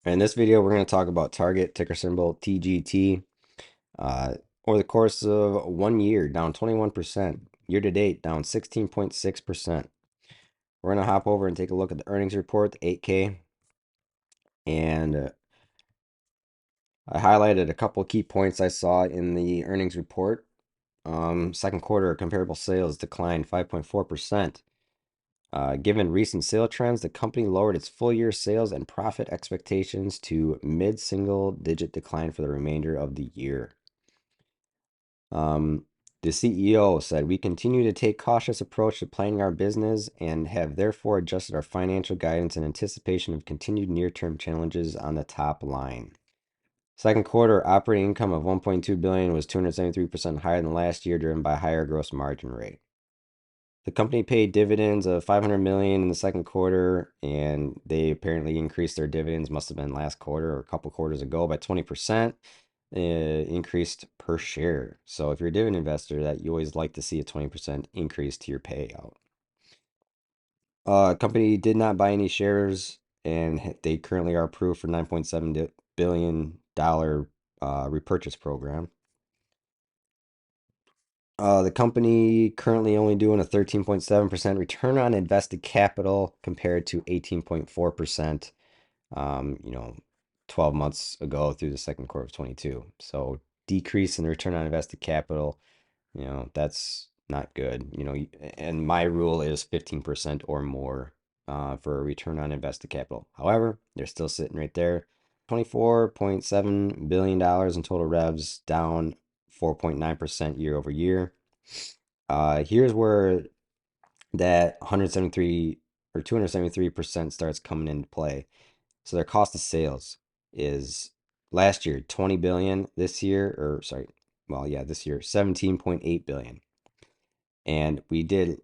In this video, we're going to talk about Target, ticker symbol TGT. Uh, over the course of 1 year, down 21%. Year to date, down 16.6%. We're going to hop over and take a look at the earnings report, the 8K. And I highlighted a couple key points I saw in the earnings report. Second quarter comparable sales declined 5.4%. Given recent sale trends, the company lowered its full year sales and profit expectations to mid-single digit decline for the remainder of the year. Um, the CEO said, "We continue to take cautious approach to planning our business and have therefore adjusted our financial guidance in anticipation of continued near-term challenges on the top line." Second quarter operating income of 1.2 billion was 273% higher than last year, driven by higher gross margin rate. The company paid dividends of 500 million in the second quarter, and they apparently increased their dividends, must have been last quarter or a couple quarters ago, by 20%, increased per share. So if you're a dividend investor, that you always like to see a 20% increase to your payout. Company did not buy any shares, and they currently are approved for $9.7 billion repurchase program. The company currently only doing a 13.7% return on invested capital compared to 18.4%, 12 months ago through the second quarter of 22. So decrease in the return on invested capital, that's not good. And my rule is 15% or more for a return on invested capital. However, they're still sitting right there. $24.7 billion in total revs, down 4.9% year over year. Here's where that 173 or 273% starts coming into play. So their cost of sales is last year 20 billion, this year, or sorry, well, yeah, this year 17.8 billion. And we did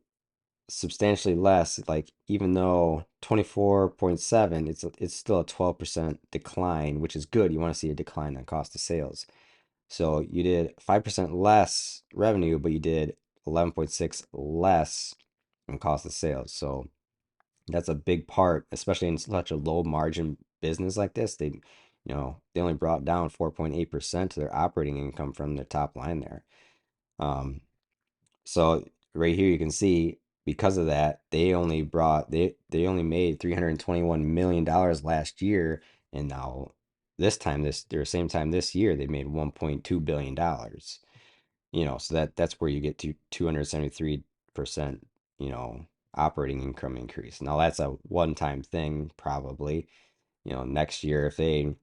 substantially less, like even though 24.7, it's still a 12% decline, which is good. You want to see a decline on cost of sales. So you did 5% less revenue, but you did 11.6 less in cost of sales. So that's a big part, especially in such a low margin business like this. They only brought down 4.8% to their operating income from their top line there. Um, so right here you can see because of that, they only made $321 million last year, and now same time this year they made $1.2 billion. So that's where you get to 273%, operating income increase. Now that's a one-time thing probably. Next year if they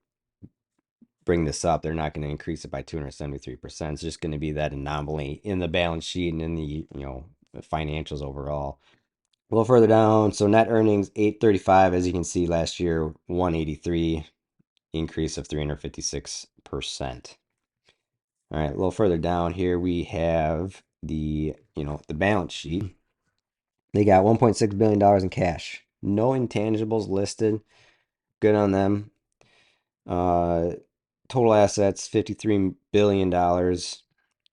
bring this up, they're not going to increase it by 273%. It's just going to be that anomaly in the balance sheet and in the financials overall. A little further down, so net earnings 835, as you can see last year 183, increase of 356%. All right, a little further down here we have the balance sheet. They got $1.6 billion in cash. No intangibles listed. Good on them. Uh, Total assets $53 billion.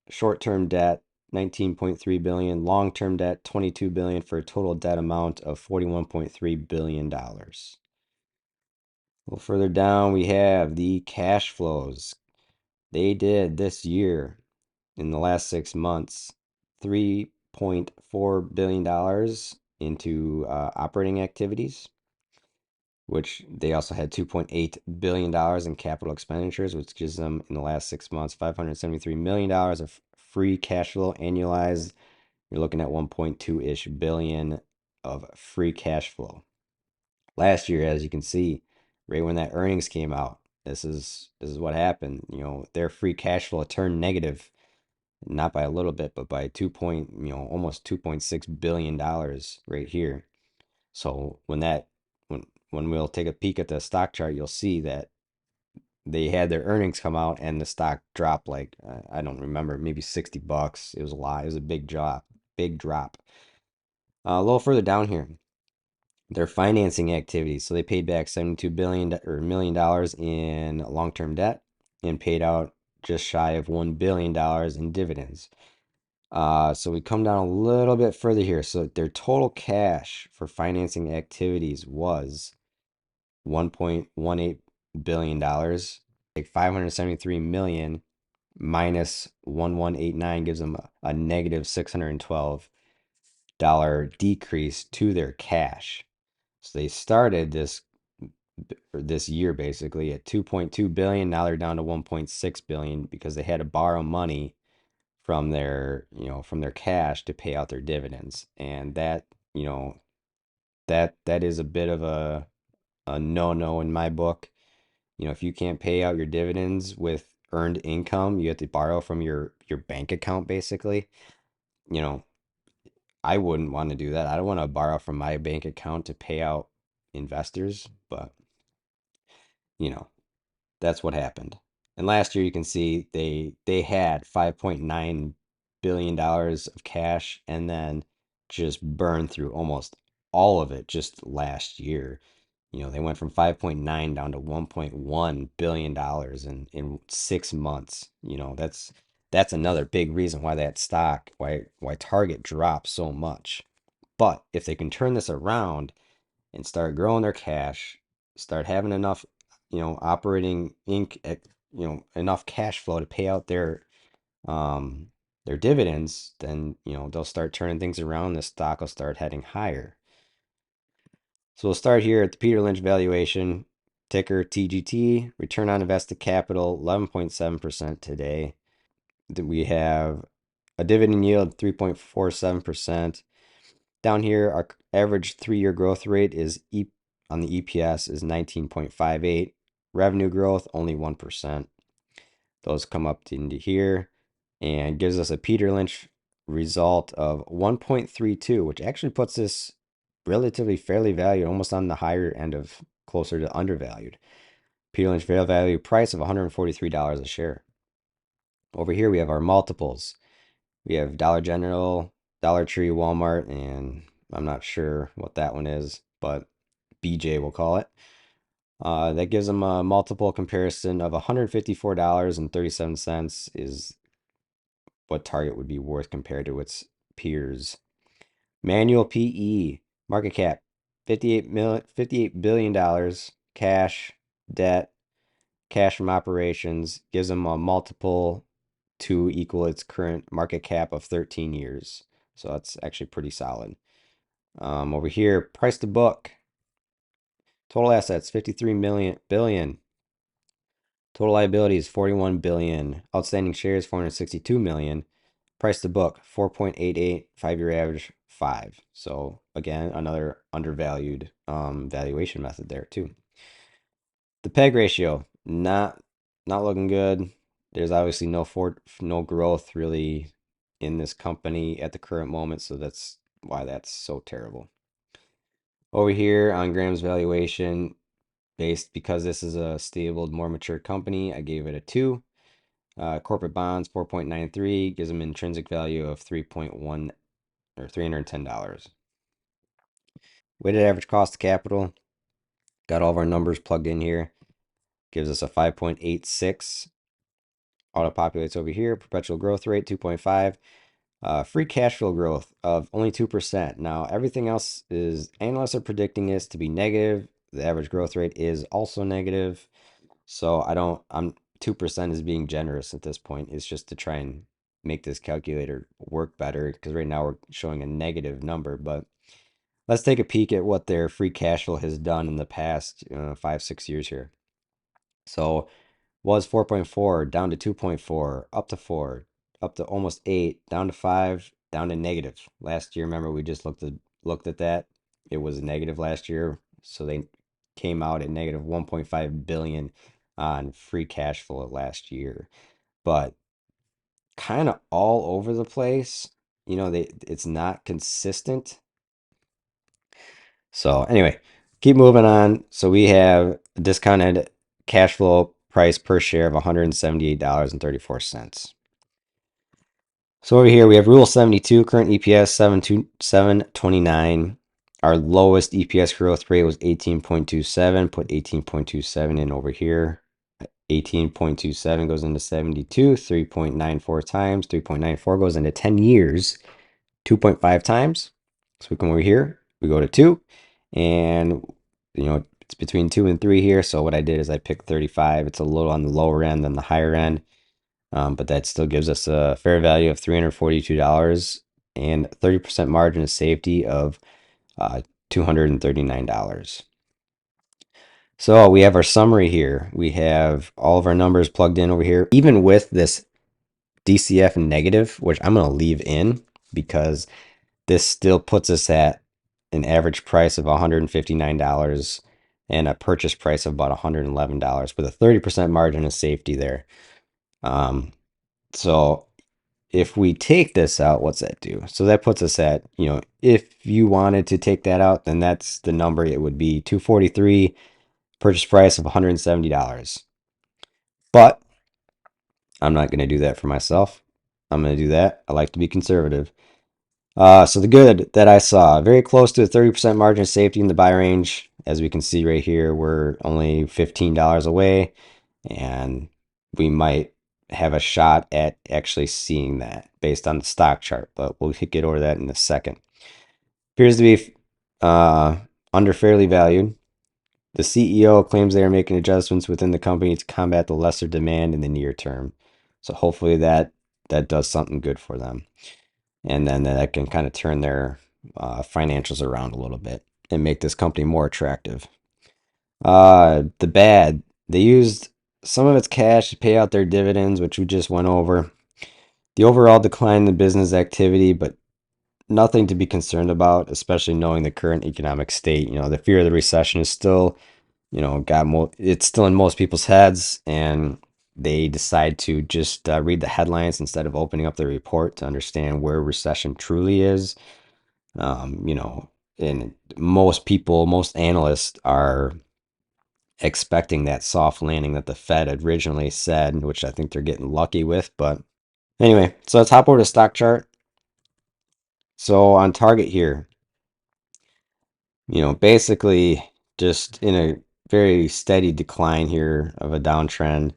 Short-term debt 19.3 billion. Long-term debt 22 billion for a total debt amount of $41.3 billion. A little further down we have the cash flows. They did this year in the last 6 months $3.4 billion into operating activities, which they also had $2.8 billion in capital expenditures, which gives them in the last 6 months $573 million of free cash flow annualized. You're looking at 1.2-ish billion of free cash flow. Last year, as you can see, right when that earnings came out, this is what happened. Their free cash flow turned negative, not by a little bit, but by almost $2.6 billion right here. So when we'll take a peek at the stock chart, you'll see that they had their earnings come out and the stock dropped like I don't remember, maybe $60. It was a lot. It was a big drop, big drop. A little further down here, their financing activities. So they paid back 72 billion or $1 million in long-term debt and paid out just shy of $1 billion in dividends. So we come down a little bit further here. So their total cash for financing activities was 1.18 billion dollars. Like 573 million minus 1189 gives them a negative $612 decrease to their cash. So they started this year basically at 2.2 billion. Now they're down to 1.6 billion because they had to borrow money from their cash to pay out their dividends. And that, you know, that is a bit of a no-no in my book. If you can't pay out your dividends with earned income, you have to borrow from your bank account basically. You know, I wouldn't want to do that. I don't want to borrow from my bank account to pay out investors, but you know, that's what happened. And last year you can see they had $5.9 billion of cash and then just burned through almost all of it just last year. They went from 5.9 down to 1.1 billion dollars in 6 months. That's another big reason why that stock, why Target dropped so much. But if they can turn this around and start growing their cash, start having enough, operating enough cash flow to pay out um their dividends, then they'll start turning things around. The stock will start heading higher. So we'll start here at the Peter Lynch valuation, ticker TGT, return on invested capital 11.7% today. We have a dividend yield 3.47%. Down here, our average 3-year growth rate on the EPS is 19.58. Revenue growth, only 1%. Those come up into here and gives us a Peter Lynch result of 1.32, which actually puts this relatively fairly valued, almost on the higher end of closer to undervalued. Peter Lynch fair value price of $143 a share. Over here, we have our multiples. We have Dollar General, Dollar Tree, Walmart, and I'm not sure what that one is, but BJ we'll call it. That gives them a multiple comparison of $154.37 is what Target would be worth compared to its peers. Manual PE, market cap, $58 billion, cash, debt, cash from operations, gives them a multiple to equal its current market cap of 13 years. So that's actually pretty solid. Over here, price to book, total assets, 53 billion. Total liabilities, 41 billion. Outstanding shares, 462 million. Price to book, 4.88. 5-year average, 5. So again, another undervalued valuation method there too. The PEG ratio, not looking good. There's obviously no growth really in this company at the current moment, so that's why that's so terrible. Over here on Graham's valuation, based because this is a stable, more mature company, I gave it a 2. Corporate bonds, 4.93, gives them intrinsic value of 3.1 or $310. Weighted average cost of capital, got all of our numbers plugged in here, gives us a 5.86. Auto populates over here. Perpetual growth rate 2.5. Free cash flow growth of only 2%. Now, everything else is, analysts are predicting this to be negative. The average growth rate is also negative. So I'm 2% is being generous at this point. It's just to try and make this calculator work better because right now we're showing a negative number. But let's take a peek at what their free cash flow has done in the past 5-6 years here. So was 4.4, down to 2.4, up to 4, up to almost 8, down to 5, down to negative. Last year, remember we just looked at that. It was negative last year, so they came out at negative 1.5 billion on free cash flow last year. But kind of all over the place. It's not consistent. So anyway, keep moving on. So we have a discounted cash flow price per share of $178.34. So over here we have Rule 72, current EPS 729. Our lowest EPS growth rate was 18.27. Put 18.27 in over here. 18.27 goes into 72, 3.94 times. 3.94 goes into 10 years, 2.5 times. So we come over here, we go to 2, and It's between 2 and 3 here. So what I did is I picked 35. It's a little on the lower end than the higher end, but that still gives us a fair value of $342 and 30% margin of safety of $239. So we have our summary here. We have all of our numbers plugged in over here, even with this DCF negative, which I'm going to leave in because this still puts us at an average price of $159 and a purchase price of about $111 with a 30% margin of safety there. So if we take this out, what's that do? So that puts us at, if you wanted to take that out, then that's the number. It would be 243, purchase price of $170. But I'm not going to do that for myself. I'm going to do that. I like to be conservative. So the good that I saw, very close to a 30% margin of safety in the buy range. As we can see right here, we're only $15 away, and we might have a shot at actually seeing that based on the stock chart, but we'll get over that in a second. Appears to be under fairly valued. The CEO claims they are making adjustments within the company to combat the lesser demand in the near term. So hopefully that does something good for them. And then that can kind of turn their financials around a little bit and make this company more attractive. The bad, they used some of its cash to pay out their dividends, which we just went over. The overall decline in the business activity, but nothing to be concerned about, especially knowing the current economic state. The fear of the recession is still, it's still in most people's heads, and they decide to just read the headlines instead of opening up the report to understand where recession truly is. And most people, most analysts are expecting that soft landing that the Fed originally said, which I think they're getting lucky with. But anyway, so let's hop over to stock chart. So on target here, basically just in a very steady decline here of a downtrend.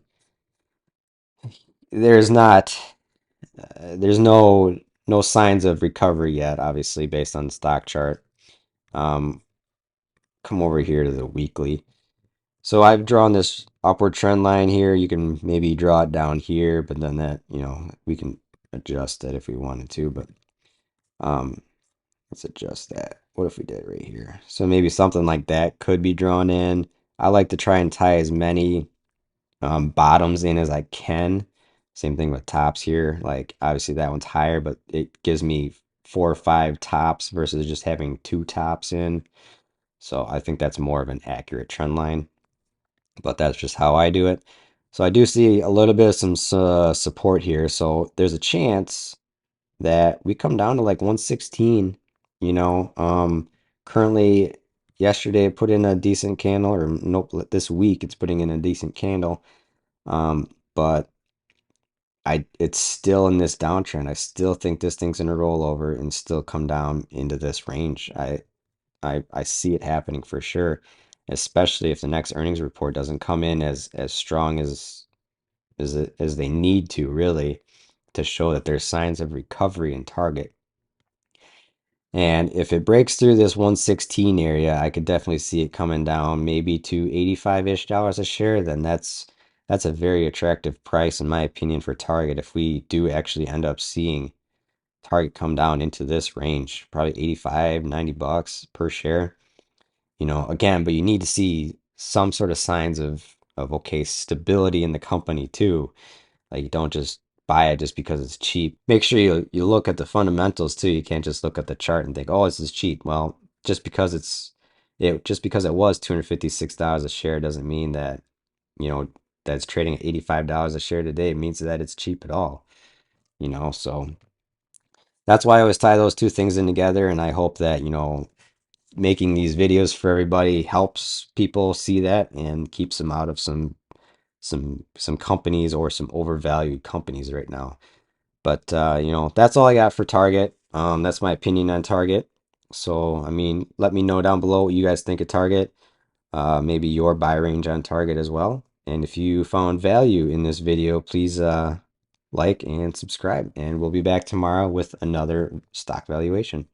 There's not, there's no signs of recovery yet, obviously, based on the stock chart. Come over here to the weekly. So I've drawn this upward trend line here. You can maybe draw it down here, but then that, we can adjust it if we wanted to, but let's adjust that. What if we did it right here? So maybe something like that could be drawn in. I like to try and tie as many bottoms in as I can. Same thing with tops here. Like obviously that one's higher, but it gives me 4 or 5 tops versus just having 2 tops in. So I think that's more of an accurate trend line, but that's just how I do it. So I do see a little bit of some support here. So there's a chance that we come down to like 116, you know. Currently yesterday it put in a decent candle, or nope, this week it's putting in a decent candle. But it's still in this downtrend. I still think this thing's gonna roll over and still come down into this range. I see it happening for sure, especially if the next earnings report doesn't come in as strong as they need to, really, to show that there's signs of recovery in Target. And if it breaks through this 116 area, I could definitely see it coming down maybe to 85-ish dollars a share. Then that's a very attractive price, in my opinion, for Target. If we do actually end up seeing Target come down into this range, probably 85, 90 bucks per share. Again, but you need to see some sort of signs of okay, stability in the company too. Like you don't just buy it just because it's cheap. Make sure you look at the fundamentals too. You can't just look at the chart and think, "Oh, this is cheap." Well, just because it was $256 a share doesn't mean that, you know, that's trading at $85 a share today. It means that it's cheap at all, So that's why I always tie those two things in together, and I hope that, making these videos for everybody helps people see that and keeps them out of some companies or some overvalued companies right now. But that's all I got for Target. That's my opinion on Target. So I mean, let me know down below what you guys think of Target. Maybe your buy range on Target as well. And if you found value in this video, please like and subscribe. And we'll be back tomorrow with another stock valuation.